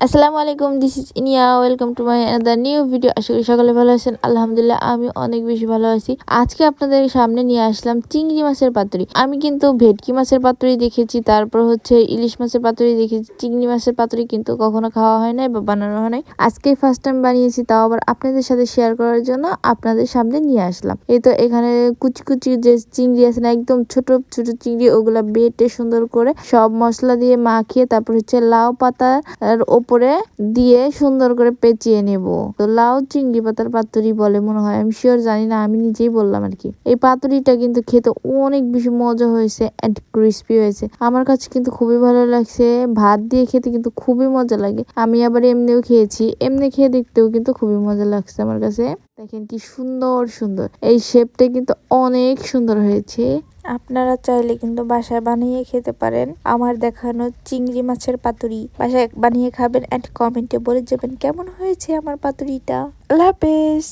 আসসালামু আলাইকুম, this is Iniya. Welcome to my another new video. আশা করি সকালে ভালো আছেন। আলহামদুলিল্লাহ আমি অনেক বেশি ভালো আছি। আজকে আপনাদের সামনে নিয়ে আসলাম চিংড়ি মাছের পাতুরি। আমি কিন্তু ভেটকি মাছের পাতুরি দেখেছি, তারপর হচ্ছে ইলিশ মাছের পাতুরি দেখেছি। চিংড়ি মাছের পাতুরি কিন্তু কখনো খাওয়া হয় নাই বা বানানো হয় নাই। আজকে ফার্স্ট টাইম বানিয়েছি, তাও আবার আপনাদের সাথে শেয়ার করার জন্য আপনাদের সামনে নিয়ে আসলাম। এই তো এখানে কুচি কুচি যে চিংড়ি আছে না, একদম ছোট ছোট চিংড়ি, ওগুলা বেটে সুন্দর করে সব মশলা দিয়ে মাখিয়ে তারপর হচ্ছে লাউ পাতার উপরে দিয়ে সুন্দর করে পেঁচিয়ে নেব। তো লাউ চিংড়ি পাতার পাতুরি বলে মনে হয়, আমি শিওর জানি না, আমি নিজেই বললাম আর কি। এই পাতুরিটা কিন্তু খেতে অনেক বেশি মজা হয়েছে এন্ড ক্রিস্পি হয়েছে। আমার কাছে কিন্তু খুবই ভালো লাগছে। ভাত দিয়ে খেতে কিন্তু খুবই মজা লাগে। আমি আবার এমনিও খেয়েছি, এমনি খেয়ে দেখতেও কিন্তু খুবই মজা লাগছে আমার কাছে। দেখেন কি সুন্দর সুন্দর, এই শেপটা কিন্তু অনেক সুন্দর হয়েছে। আপনারা চাইলে কিন্তু বাসায় বানিয়ে খেতে পারেন। আমার দেখানো চিংড়ি মাছের পাতুরি বাসায় বানিয়ে খাবেন এন্ড কমেন্টে বলে যাবেন কেমন হয়েছে আমার পাতুরিটা। আল্লাহ হাফেজ।